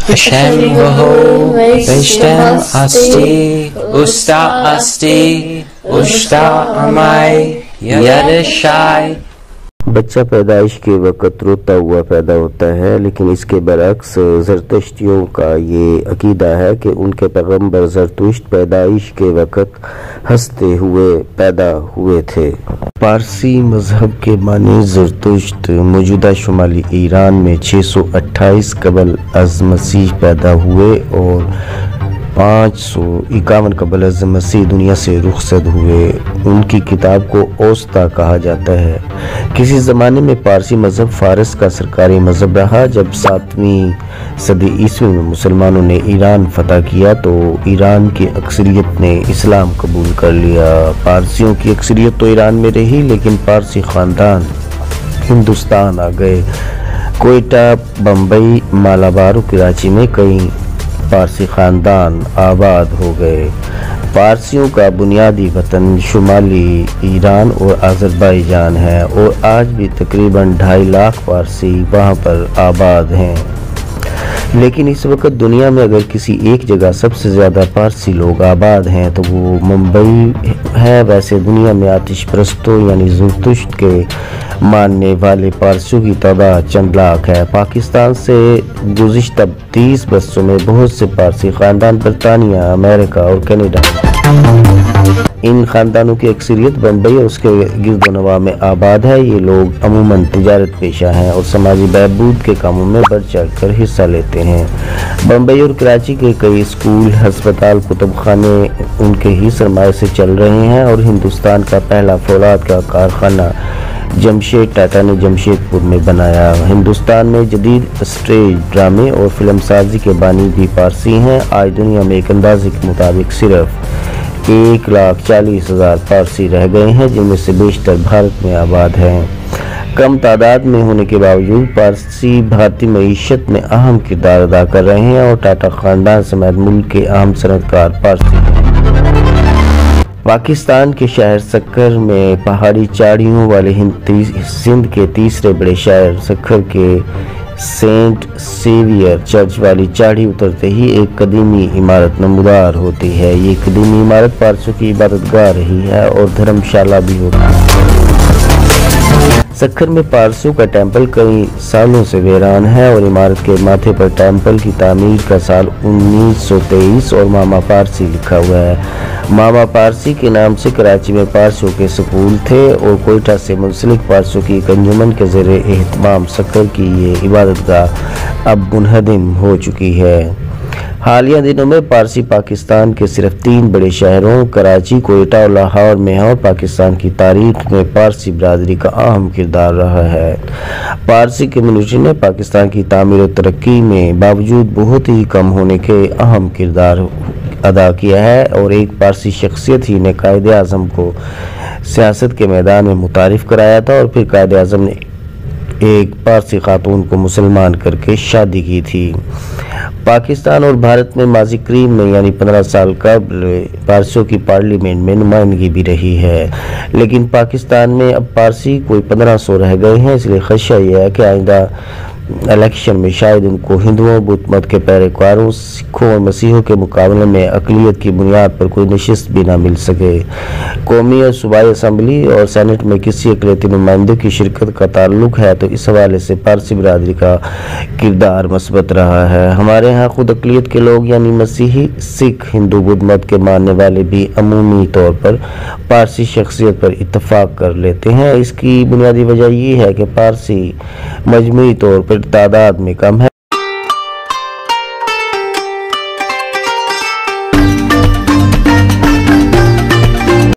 Hashem Baho, Vishtem Asti, Usta Asti, Ushta Amai, Yadashai. بچہ پیدائش کے وقت روتا ہوا پیدا ہوتا ہے، لیکن اس کے برعکس زرتشتیوں کا یہ عقیدہ ہے کہ ان کے پیغمبر زرتشت پیدائش کے وقت ہنستے ہوئے پیدا ہوئے تھے۔ پارسی مذہب کے معنی زرتشت موجودہ شمالی ایران میں 628 قبل از مسیح پیدا ہوئے اور 551 قبل از مسیح دنیا سے رخصت ہوئے۔ ان کی کتاب کو اوستا کہا جاتا ہے۔ کسی زمانے میں پارسی مذہب فارس کا سرکاری مذہب رہا۔ جب 7ویں صدی عیسوی میں مسلمانوں نے ایران فتح کیا تو ایران کی اکثریت نے اسلام قبول کر لیا۔ پارسیوں کی اکثریت تو ایران میں رہی، لیکن پارسی خاندان ہندوستان آ گئے۔ کوئٹہ، بمبئی، مالابار اور کراچی میں کئی پارسی خاندان آباد ہو گئے۔ پارسیوں کا بنیادی وطن شمالی ایران اور آذربائیجان ہے اور آج بھی تقریباً 2.5 لاکھ پارسی وہاں پر آباد ہیں۔ لیکن اس وقت دنیا میں اگر کسی ایک جگہ سب سے زیادہ پارسی لوگ آباد ہیں تو وہ ممبئی ہے۔ ویسے دنیا میں آتش پرستوں یعنی زرتشت کے ماننے والے پارسیوں کی تعداد چند لاکھ ہے۔ پاکستان سے گزشتہ 30 برسوں میں بہت سے پارسی خاندان برطانیہ، امریکہ اور کینیڈا ان خاندانوں کی اکثریت بمبئی اور اس کے گرد و نواح میں آباد ہے۔ یہ لوگ عموماً تجارت پیشہ ہیں اور سماجی بہبود کے کاموں میں بڑھ چڑھ کر حصہ لیتے ہیں۔ بمبئی اور کراچی کے کئی اسکول، ہسپتال، کتب خانے ان کے ہی سرمایہ سے چل رہے ہیں اور ہندوستان کا پہلا فولاد کا کارخانہ جمشید ٹاٹا نے جمشید پور میں بنایا۔ ہندوستان میں جدید اسٹیج ڈرامے اور فلم سازی کے بانی بھی پارسی ہیں۔ آج دنیا میں ایک اندازے کے مطابق صرف 1,40,000 پارسی رہ گئے ہیں، جن میں سے بیشتر بھارت میں آباد ہیں۔ کم تعداد میں ہونے کے باوجود پارسی بھارتی معیشت میں اہم کردار ادا کر رہے ہیں اور ٹاٹا خاندان سمیت ملک کے اہم صنعت کار پارسی ہیں۔ پاکستان کے شہر سکھر میں پہاڑی چاڑیوں والے سندھ کے تیسرے بڑے شہر سکھر کے سینٹ سیویئر چرچ والی چاڑھی اترتے ہی ایک قدیمی عمارت نمودار ہوتی ہے۔ یہ قدیمی عمارت پارسیوں کی عبادت گاہ رہی ہے اور دھرم شالہ بھی ہوتی ہے۔ سکھر میں پارسیوں کا ٹیمپل کئی سالوں سے ویران ہے اور عمارت کے ماتھے پر ٹیمپل کی تعمیر کا سال 1923 اور ماما پارسی لکھا ہوا ہے۔ ماما پارسی کے نام سے کراچی میں پارسیوں کے سکول تھے اور کوئٹہ سے منسلک پارسیوں کی ایک انجمن کے زیر اہتمام سکھر کی یہ عبادت گاہ اب منہدم ہو چکی ہے۔ حالیہ دنوں میں پارسی پاکستان کے صرف 3 بڑے شہروں کراچی، کوئٹہ اور لاہور میں ہیں اور پاکستان کی تاریخ میں پارسی برادری کا اہم کردار رہا ہے۔ پارسی کمیونٹی نے پاکستان کی تعمیر و ترقی میں باوجود بہت ہی کم ہونے کے اہم کردار ادا کیا ہے اور ایک پارسی شخصیت ہی نے قائد اعظم کو سیاست کے میدان میں متعارف کرایا تھا اور پھر قائد اعظم نے ایک پارسی خاتون کو مسلمان کر کے شادی کی تھی۔ پاکستان اور بھارت میں ماضی قریب میں یعنی 15 سال قبل پارسیوں کی پارلیمنٹ میں نمائندگی بھی رہی ہے، لیکن پاکستان میں اب پارسی کوئی 1500 رہ گئے ہیں۔ اس لیے خدشہ یہ ہے کہ آئندہ الیکشن میں شاید ان کو ہندوؤں، بدھ مت کے پیروکاروں، سکھوں اور مسیحیوں کے مقابلے میں اقلیت کی بنیاد پر کوئی نشست بھی نہ مل سکے۔ قومی اور صوبائی اسمبلی اور سینٹ میں کسی اقلیتی نمائندے کی شرکت کا تعلق ہے تو اس حوالے سے پارسی برادری کا کردار مثبت رہا ہے۔ ہمارے ہاں خود اقلیت کے لوگ یعنی مسیحی، سکھ، ہندو، بدھ مت کے ماننے والے بھی عمومی طور پر پارسی شخصیت پر اتفاق کر لیتے ہیں۔ اس کی بنیادی وجہ یہ ہے کہ پارسی مجموعی طور پر تعداد میں کم ہے۔